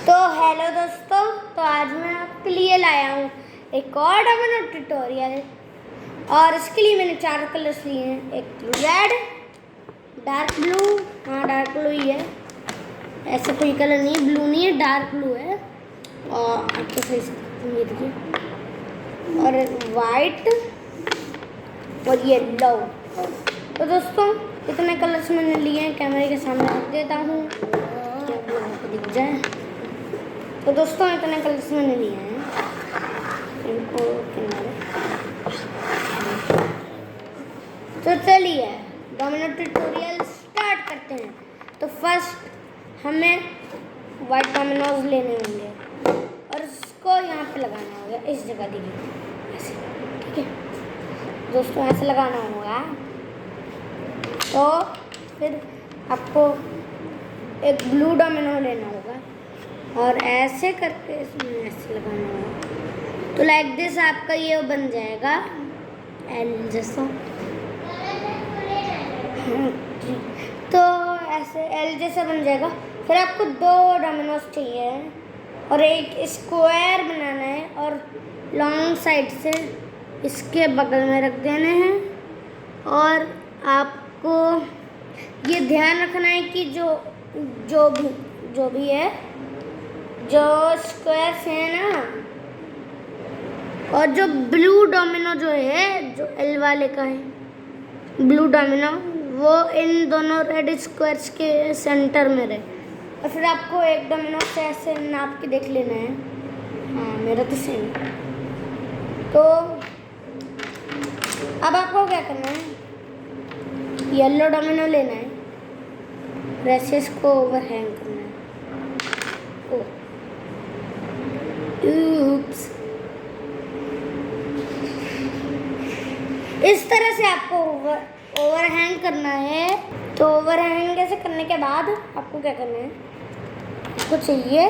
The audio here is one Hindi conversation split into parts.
तो हेलो दोस्तों, तो आज मैं आपके लिए लाया हूँ एक और डोमिनो ट्यूटोरियल। और इसके लिए मैंने 4 कलर्स लिए हैं। एक रेड, डार्क ब्लू, हाँ डार्क ब्लू ही है, ऐसा कोई कलर नहीं है, ब्लू नहीं है, डार्क ब्लू है। और आपको सही से ये देखिए, और वाइट और येलो। तो दोस्तों इतने कलर्स मैंने लिए हैं, कैमरे के सामने रख देता हूँ आपको दिख जाए। तो दोस्तों इतने कलर्स मैंने लिए हैं, इनको किनारे। तो चलिए डोमिनो ट्यूटोरियल स्टार्ट करते हैं। तो फर्स्ट हमें वाइट डोमिनोज लेने होंगे और उसको यहाँ पे लगाना होगा, इस जगह देखिए ऐसे, ठीक है दोस्तों, ऐसे लगाना होगा। तो फिर आपको एक ब्लू डोमिनो लेना होगा और ऐसे करके इसमें ऐसे लगाना होगा। तो लाइक दिस आपका ये बन जाएगा एल जैसा। तो ऐसे एल जैसा बन जाएगा। फिर आपको 2 डोमिनोज चाहिए और एक स्क्वायर बनाना है और लॉन्ग साइड से इसके बगल में रख देने हैं। और आपको ये ध्यान रखना है कि जो भी है, जो स्क्वायर से है ना, और जो ब्लू डोमिनो जो है, जो एल वाले का है ब्लू डोमिनो, वो इन दोनों रेड स्क्वायर्स के सेंटर में रहे। और फिर आपको एक डोमिनो से ऐसे नाप के देख लेना है। हाँ मेरा तो सेम। तो अब आपको क्या करना है, येलो डोमिनो लेना है, वैसे इसको ओवरहैंग करना है। Oops. इस तरह से आपको ओवरहैंग करना है। तो ओवरहैंग ऐसे करने के बाद आपको क्या करना है, आपको चाहिए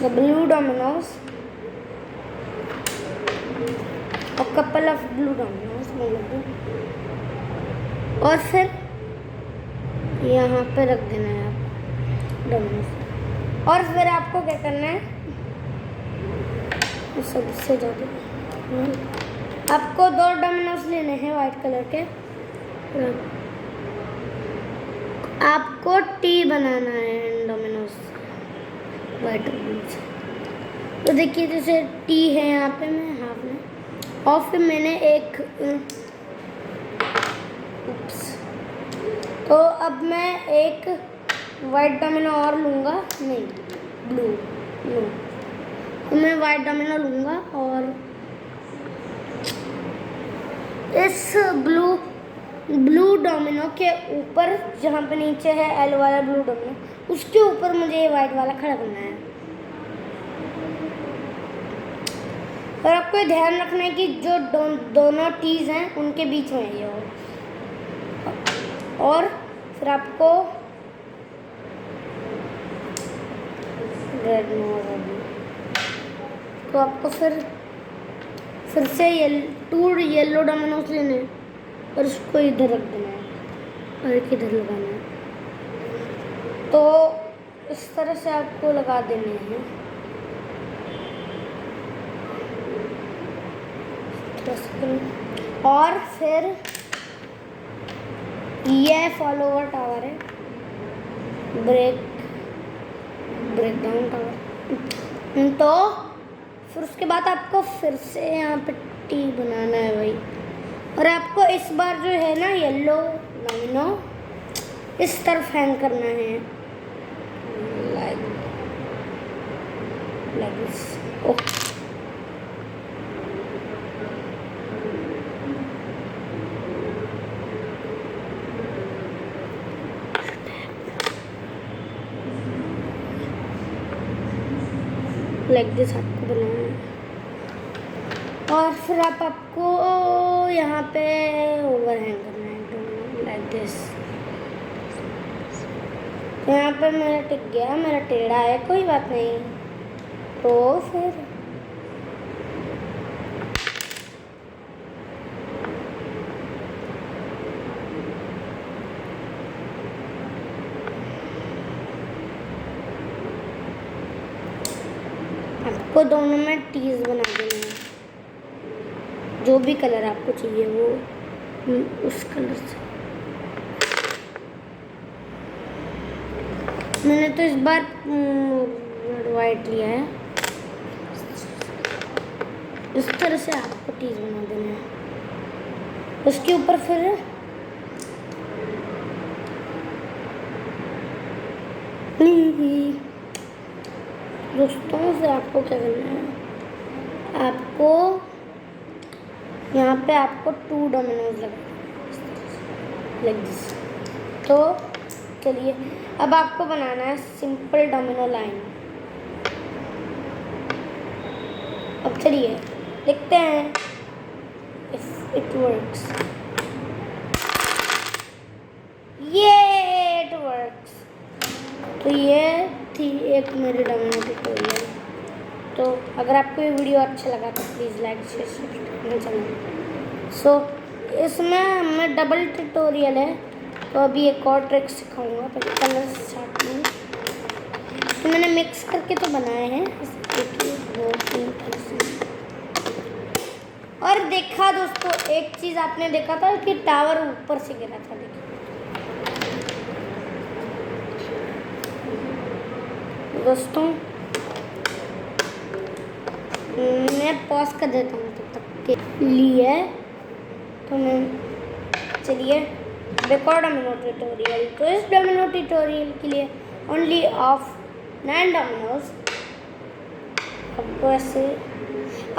द ब्लू डोमिनोज और कपल ऑफ ब्लू डोमिनोज और फिर यहाँ पे रख देना है आपको डोमिनोज। और फिर आपको क्या करना है, सबसे ज़्यादा आपको 2 डोमिनोज लेने हैं वाइट कलर के। आपको टी बनाना है डोमिनोज वाइट डोमिनोज। तो देखिए जैसे टी है यहाँ पे मैं हाफ में, और फिर मैंने एक तो अब मैं एक वाइट डोमिनो और लूँगा, नहीं ब्लू, तो मैं वाइट डोमिनो लूँगा और इस ब्लू डोमिनो के ऊपर, जहाँ पे नीचे है एल वाला ब्लू डोमिनो, उसके ऊपर मुझे ये वाइट वाला खड़ा करना है। और आपको ध्यान रखना है कि जो दोनों टीज हैं उनके बीच में ये हो। और फिर आपको रेड तो आपको फिर से 2 येलो डोमिनोज लेने हैं और उसको इधर रख देना है और एक इधर लगाना है। तो इस तरह से आपको लगा देने हैं। और फिर ये फॉलोवर टावर है, ब्रेक डाउन टावर। तो फिर उसके बाद आपको फिर से यहाँ पे टी बनाना है भाई। और आपको इस बार जो है ना येलो डोमिनो इस तरफ हैंग करना है, like this. Okay like this आपको बनाना है। और फिर आपको यहाँ पे ओवरहैंग करना है लाइक दिस। तो यहाँ पे मेरा टिक गया, मेरा टेढ़ा है, कोई बात नहीं। तो फिर आपको दोनों में टीज बना देना है, जो भी कलर आपको चाहिए वो उस कलर से। मैंने तो इस बार रेड वाइट लिया है। इस तरह से आपको टीज बना देना है। उसके ऊपर फिर दोस्तों से आपको क्या करना है, आपको यहाँ पे आपको 2 डोमिनोज लग। तो चलिए अब आपको बनाना है सिंपल डोमिनो लाइन। अब चलिए देखते हैं इफ इट वर्क्स। ये इट वर्क्स। तो ये थी एक मेरी डोमिनो ट्यूटोरियल। तो अगर आपको ये वीडियो अच्छा लगा तो please like share subscribe channel. So इसमें हमें डबल ट्यूटोरियल है, तो अभी एक और ट्रिक सिखाऊंगा। तो कलर स्टार्ट में तो मैंने मिक्स करके तो बनाए हैं, 2-3 कलर। और देखा दोस्तों, एक चीज़ आपने देखा था कि टावर ऊपर से गिरा था। देखिए दोस्तों, मैं पॉज कर देता हूँ तब तक के लिए। तो मैं चलिए एक और डोमिनो ट्यूटोरियल। तो इस डोमिनो ट्यूटोरियल के लिए ओनली ऑफ 9 डोमिनोज। आपको ऐसे,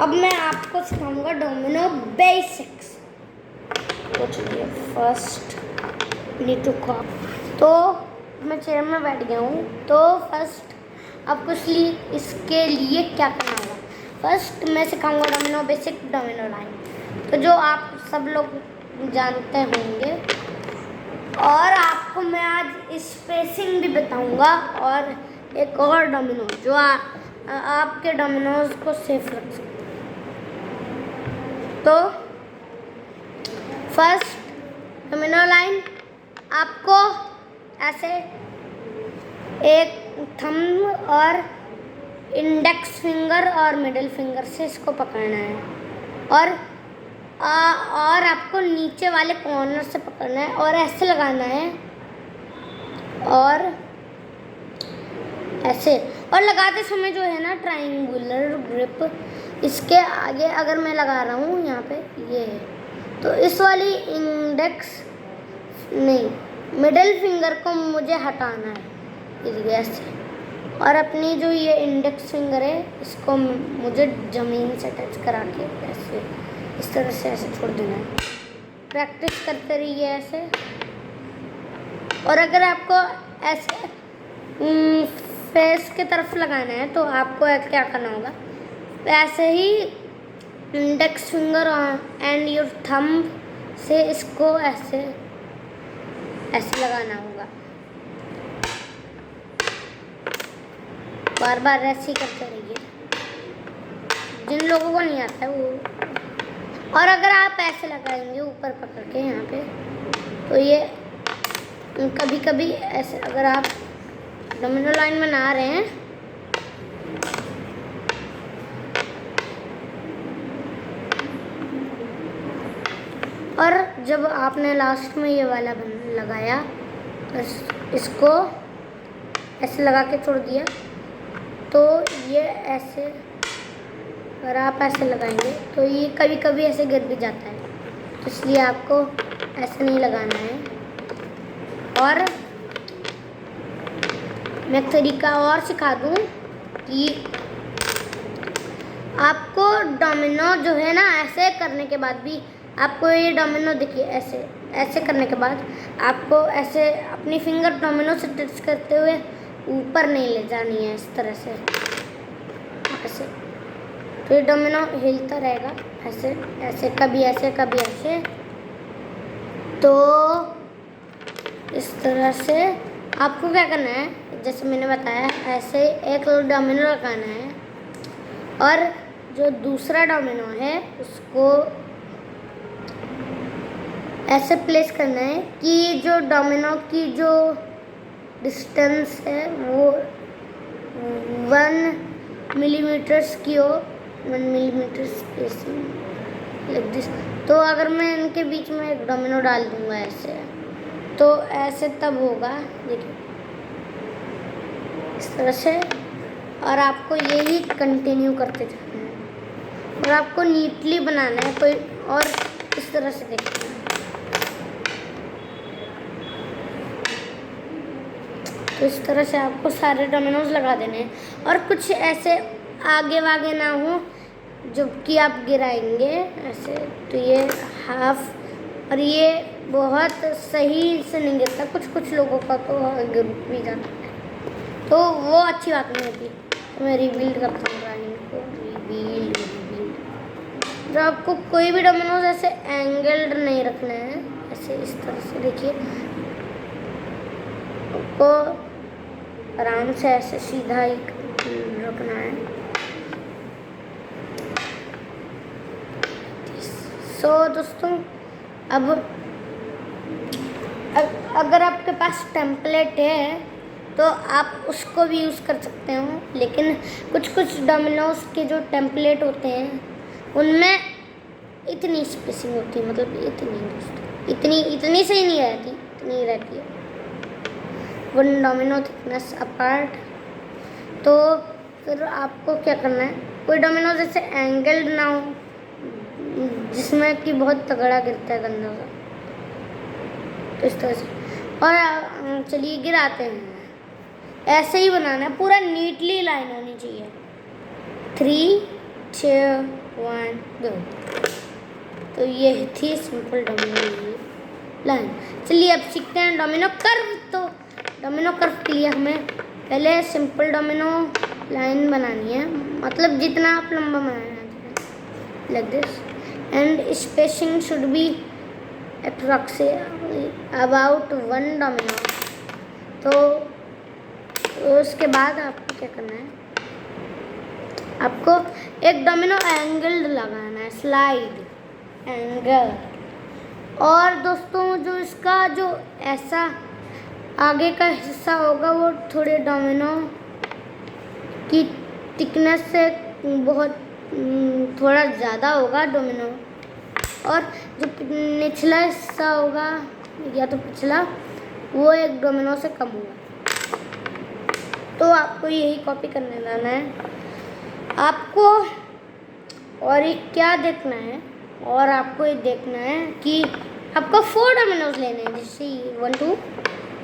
अब मैं आपको सिखाऊंगा डोमिनो बेसिक्स। तो चलिए फर्स्ट नीड टू कॉप। तो मैं चेयर में बैठ गया हूँ। तो फर्स्ट आपको इसके लिए क्या करना होगा, फर्स्ट मैं सिखाऊंगा डोमिनो बेसिक डोमिनो लाइन, तो जो आप सब लोग जानते होंगे। और आपको मैं आज स्पेसिंग भी बताऊंगा और एक और डोमिनो जो आपके डोमिनोज को सेफ रख सकते। तो फर्स्ट डोमिनो लाइन आपको ऐसे एक थंब और इंडेक्स फिंगर और मिडिल फिंगर से इसको पकड़ना है, और आपको नीचे वाले कॉर्नर से पकड़ना है और ऐसे लगाना है और ऐसे। और लगाते समय जो है ना ट्रायंगुलर ग्रिप इसके आगे अगर मैं लगा रहा हूँ यहाँ पे ये है, तो इस वाली इंडेक्स नहीं मिडिल फिंगर को मुझे हटाना है ऐसे, और अपनी जो ये इंडेक्स फिंगर है इसको मुझे ज़मीन से टच करा के ऐसे इस तरह से ऐसे छोड़ देना है। प्रैक्टिस करते रहिए ऐसे। और अगर आपको ऐसे फेस की तरफ लगाना है तो आपको क्या करना होगा, ऐसे ही index finger and your thumb से इसको ऐसे ऐसे लगाना होगा, बार बार ऐसे ही करते रहिए, जिन लोगों को नहीं आता है वो। और अगर आप ऐसे लगाएंगे ऊपर पकड़ के यहाँ पे, तो ये कभी कभी ऐसे अगर आप डोमिनो लाइन बना रहे हैं और जब आपने लास्ट में ये वाला लगाया तो इसको ऐसे लगा के छोड़ दिया, तो ये ऐसे अगर आप ऐसे लगाएंगे तो ये कभी कभी ऐसे गिर भी जाता है, तो इसलिए आपको ऐसे नहीं लगाना है। और मैं एक तरीका और सिखा दूँ कि आपको डोमिनो जो है ना ऐसे करने के बाद भी आपको ये डोमिनो देखिए ऐसे ऐसे करने के बाद आपको ऐसे अपनी फिंगर डोमिनो से टच करते हुए ऊपर नहीं ले जानी है, इस तरह से ऐसे। तो ये डोमिनो हिलता रहेगा ऐसे ऐसे, कभी ऐसे कभी ऐसे। तो इस तरह से आपको क्या करना है, जैसे मैंने बताया ऐसे एक डोमिनो लगाना है और जो दूसरा डोमिनो है उसको ऐसे प्लेस करना है कि जो डोमिनो की जो डिस्टेंस है वो 1 मिलीमीटर्स की हो, 1 मिलीमीटर स्पेसिंग लाइक दिस। तो अगर मैं इनके बीच में एक डोमिनो डाल दूंगा ऐसे, तो ऐसे तब होगा, देखिए इस तरह से। और आपको यही कंटिन्यू करते जाना है और आपको नीटली बनाना है कोई, और इस तरह से देखना है। तो इस तरह से आपको सारे डोमिनोज लगा देने हैं और कुछ ऐसे आगे वागे ना हो जो कि आप गिराएंगे ऐसे। तो ये हाफ, और ये बहुत सही से नहीं गिरता, कुछ लोगों का तो गिर भी जाता है, तो वो अच्छी बात नहीं होती। तो मैं रिबिल्ड करता हूँ ड्राइंग को, रिबिल्ड। जो आपको कोई भी डोमिनोज ऐसे एंगल्ड नहीं रखना है, ऐसे इस तरह से देखिए, आपको आराम से ऐसे सीधा ही रखना है। दोस्तों, अब अगर आपके पास टेम्पलेट है तो आप उसको भी यूज़ कर सकते हो, लेकिन कुछ डोमिनोज के जो टेम्पलेट होते हैं उनमें इतनी स्पेसिंग होती है, मतलब इतनी दोस्तों, इतनी सही नहीं रहती, इतनी रहती है 1 डोमिनो थिकनेस अपार्ट। तो फिर आपको क्या करना है, कोई डोमिनो जैसे एंगल्ड ना हो जिसमें कि बहुत तगड़ा गिरता है गंदा सा, तो इस तरह से। और चलिए गिराते हैं, ऐसे ही बनाना है, पूरा नीटली लाइन होनी चाहिए। 3, 2, 1 गो। तो ये थी सिंपल डोमिनो लाइन। चलिए अब सीखते हैं डोमिनो कर्व। तो डोमिनो कर्व के लिए हमें पहले सिंपल डोमिनो लाइन बनानी है, मतलब जितना आप लंबा बनाना है like this, and spacing should be approximately about 1 domino. तो उसके बाद आपको क्या करना है, आपको एक डोमिनो एंगल्ड लगाना है, स्लाइड एंगल। और दोस्तों जो इसका जो ऐसा आगे का हिस्सा होगा वो थोड़े डोमिनो की थिकनेस से बहुत थोड़ा ज़्यादा होगा डोमिनो, और जो निचला हिस्सा होगा या तो पिछला वो एक डोमिनो से कम होगा। तो आपको यही कॉपी करने जाना है आपको। और ये क्या देखना है, और आपको ये देखना है कि आपको 4 डोमिनोज लेने हैं, जैसे 1 2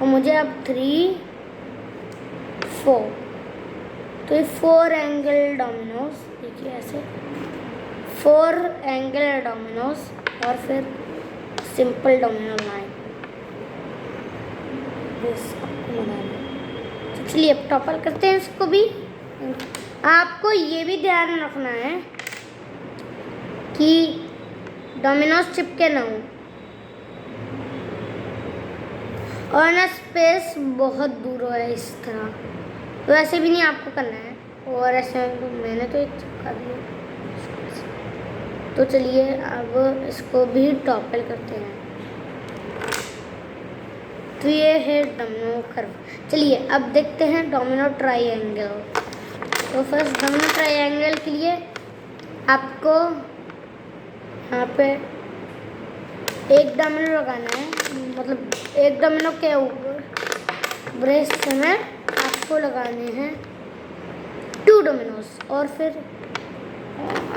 और मुझे अब 3 4। तो ये 4 एंगल डोमिनोज, देखिए ऐसे 4 एंगल डोमिनोज और फिर सिंपल डोमिनो लाइन आपको बनाना है। तो चलिए अब टॉपल करते हैं इसको भी। आपको ये भी ध्यान रखना है कि डोमिनोज चिपके ना हो और ना स्पेस बहुत दूर हो है इस तरह, तो ऐसे भी नहीं आपको करना है। और ऐसे तो मैंने तो एक चिपका दिया। तो चलिए अब इसको भी टॉपल करते हैं। तो ये है डोमिनो कर्व। चलिए अब देखते हैं डोमिनो ट्रायंगल। तो फर्स्ट डोमिनो ट्रायंगल के लिए आपको यहाँ पे एक डोमिनो लगाना है, मतलब एक डोमिनो के ऊपर ब्रेस में आपको लगाने हैं 2 डोमिनोज, और फिर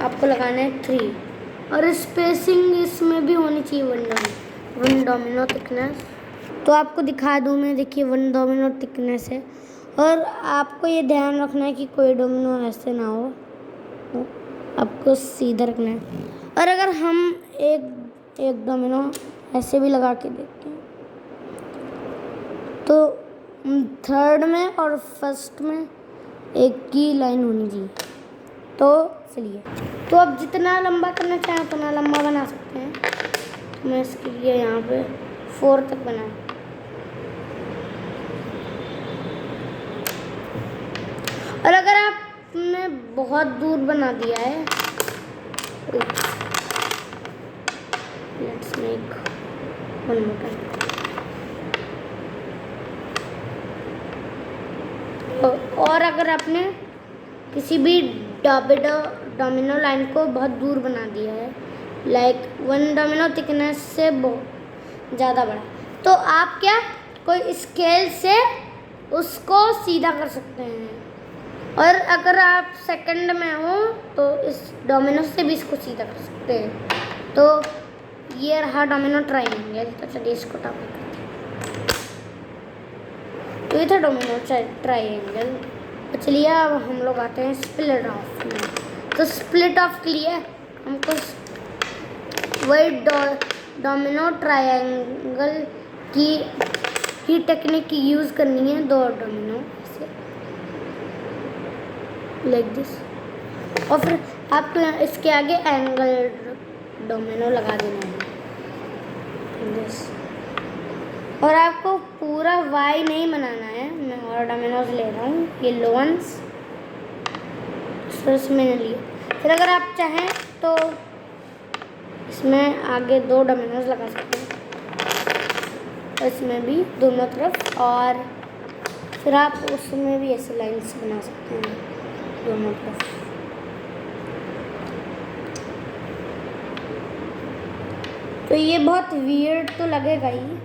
आपको लगाने हैं 3, और स्पेसिंग इसमें भी होनी चाहिए 1 डोमिनो थिकनेस। तो आपको दिखा दूँ मैं, देखिए 1 डोमिनो थिकनेस है, और आपको ये ध्यान रखना है कि कोई डोमिनो ऐसे ना हो, तो आपको सीधा रखना है। और अगर हम एक डोमिनो ऐसे भी लगा के देखते हैं तो 3rd में और 1st में एक ही लाइन होनी चाहिए। तो चलिए, तो अब जितना लंबा करना चाहें उतना लंबा बना सकते हैं। तो मैं इसके लिए यहाँ पे 4 तक बनाऊँ। और अगर आपने बहुत दूर बना दिया है, लेट्स मेक 1 मोर टाइम। और अगर आपने किसी भी डोमिनो लाइन को बहुत दूर बना दिया है, लाइक 1 डोमिनो थिकनेस से बहुत ज़्यादा बड़ा। तो आप क्या कोई स्केल से उसको सीधा कर सकते हैं, और अगर आप सेकंड में हो तो इस डोमिनो से भी इसको सीधा कर सकते हैं। तो ये रहा डोमिनो ट्रायंगल। तो चलिए इसको टॉप करते हैं। तो ये था डोमिनो ट्रायंगल। तो चलिए अब हम लोग आते हैं स्प्लिट ऑफ में। तो स्प्लिट ऑफ के लिए हमको वही डोमिनो ट्रायंगल की टेक्निक यूज़ करनी है। 2 डोमिनो से लाइक दिस, और फिर आपको इसके आगे एंगल डोमिनो लगा देना है दिस। और आपको पूरा वाई नहीं बनाना है। मैं और डोमिनोज ले रहा हूँ, ये लो वंस मैंने लिए। फिर अगर आप चाहें तो इसमें आगे 2 डोमिनोज लगा सकते हैं, इसमें भी दोनों तरफ, और फिर आप उसमें भी ऐसे लाइन्स बना सकते हैं दोनों तरफ। तो ये बहुत वियर्ड तो लगेगा ही,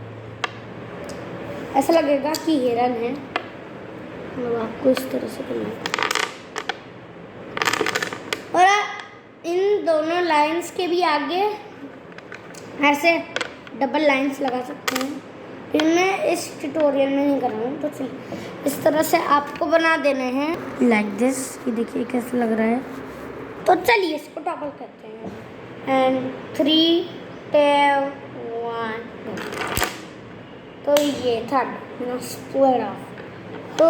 ऐसा लगेगा कि हिरन है, तो आपको इस तरह से करना है। और इन दोनों लाइंस के भी आगे ऐसे डबल लाइंस लगा सकते हैं। फिर मैं इस ट्यूटोरियल में नहीं कर रहा हूँ, तो चलिए इस तरह से आपको बना देने हैं लाइक दिस। ये देखिए कैसा लग रहा है। तो चलिए इसको टॉपल करते हैं। एंड 3, 2, 1 तो ये था स्प्लिट ऑफ। तो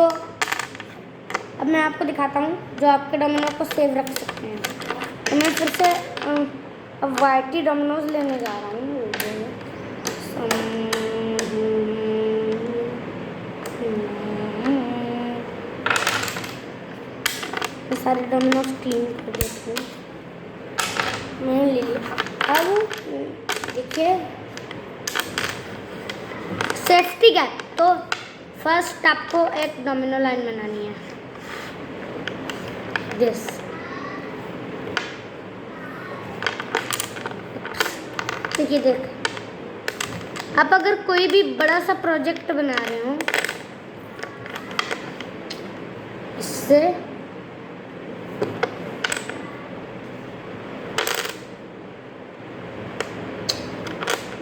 अब मैं आपको दिखाता हूँ जो आपके डोमिनो को सेव रख सकते हैं। तो मैं फिर से अब वाइटी डोमिनोज लेने जा रहा हूँ। सारे डोमिनोज क्लीन कर देती हूँ। मैंने ले लिया। अब देखिए सेफ्टी गैप। तो फर्स्ट आपको एक डोमिनो लाइन बनानी है दिस। देखिए देख, आप अगर कोई भी बड़ा सा प्रोजेक्ट बना रहे हो इससे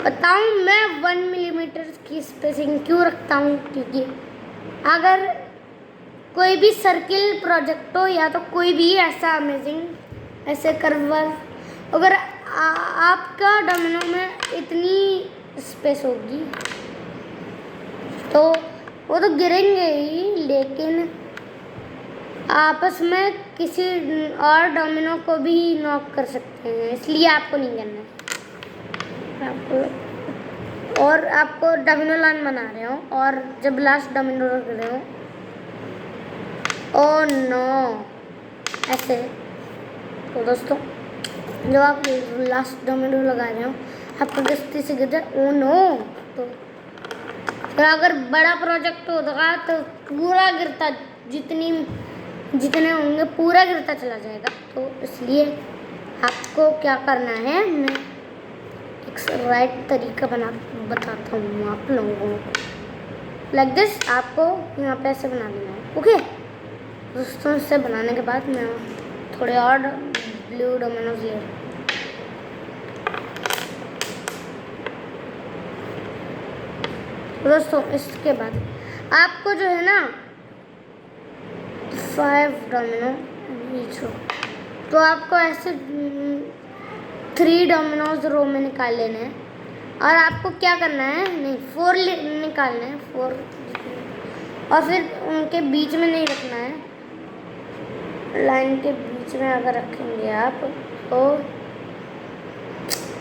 बताऊं मैं 1 मिलीमीटर की स्पेसिंग क्यों रखता हूँ, क्योंकि अगर कोई भी सर्किल प्रोजेक्ट हो या तो कोई भी ऐसा अमेजिंग ऐसे कर्वर, अगर आपका डोमिनो में इतनी स्पेस होगी तो वो तो गिरेंगे ही, लेकिन आपस में किसी और डोमिनो को भी नॉक कर सकते हैं। इसलिए आपको नहीं करना है। आपको और आपको डोमिनो लाइन बना रहे हो और जब लास्ट डोमिनो रख रहे हो, ओ नो ऐसे। तो दोस्तों जब आप लास्ट डोमिनो लगा रहे हो आपको गलती से गिर जाए, ओ नो। तो फिर अगर बड़ा प्रोजेक्ट होगा तो पूरा गिरता, जितने होंगे पूरा गिरता चला जाएगा। तो इसलिए आपको क्या करना है, मैं एक राइट तरीका बताता हूँ आप लोगों को। लाइक दिस आपको यहाँ पे ऐसे बना देना है। ओके दोस्तों, इसे बनाने के बाद मैं थोड़े और ब्लू डोमिनोज ले रहा हूँ। दोस्तों इसके बाद आपको जो है ना 5 डोमिनो नीचे, तो आपको ऐसे 3 डोमिनोज रो में निकाल लेने हैं। और आपको क्या करना है, नहीं 4 निकालने हैं, 4, और फिर उनके बीच में नहीं रखना है। लाइन के बीच में अगर रखेंगे आप तो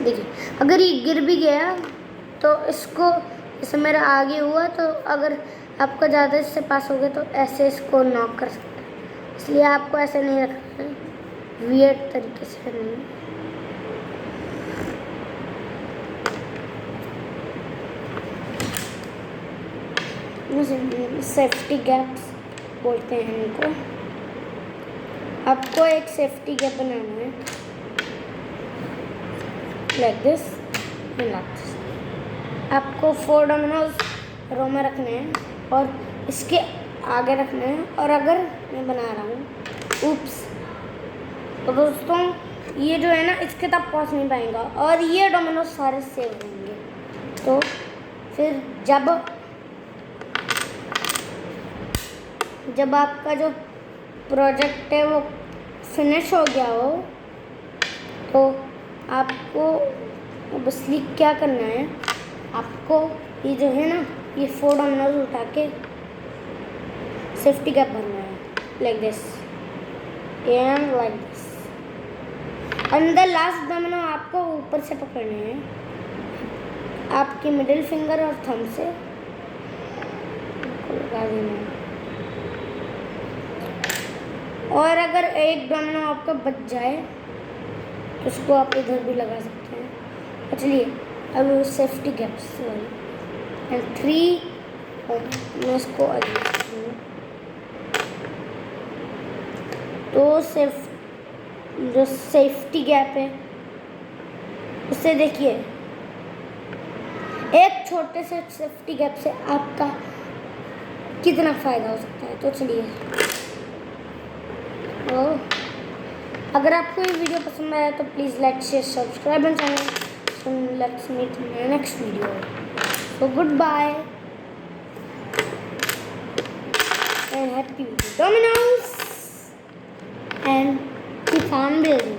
देखिए अगर ये गिर भी गया तो इसको, जैसे मेरा आगे हुआ, तो अगर आपका ज़्यादा इससे पास हो गया तो ऐसे इसको नॉक कर सकते हैं। इसलिए आपको ऐसे नहीं रखना है, वियर्ड तरीके से नहीं। सेफ्टी गैप्स बोलते हैं इनको। आपको एक सेफ्टी गैप बनाना है like this and like this. आपको 4 डोमिनोज रो में रखने हैं और इसके आगे रखने हैं। और अगर मैं बना रहा हूँ ऊप्स, तो दोस्तों ये जो है ना इसके तक पहुँच नहीं पाएगा और ये डोमिनोज सारे सेव होंगे। तो फिर जब आपका जो प्रोजेक्ट है वो फिनिश हो गया हो, तो आपको बसली क्या करना है, आपको ये जो है ना ये 4 डोमिनोज उठा के सेफ्टी गैप भरना है like this and like this. अंदर लास्ट डोमिनो आपको ऊपर से पकड़ने हैं, आपकी मिडिल फिंगर और थंब से लगा देना है। और अगर एक डोमिनो आपका बच जाए तो उसको आप इधर भी लगा सकते हैं। चलिए अब सेफ्टी गैप्स वाली एंड 3 मैं इसको तो जो सेफ्टी गैप है उससे देखिए एक छोटे से सेफ्टी गैप से आपका कितना फ़ायदा हो सकता है। तो चलिए अगर आपको ये वीडियो पसंद आया तो please like share subscribe and channel. So let's meet in the next video. So goodbye and happy Dominoes and keep on building.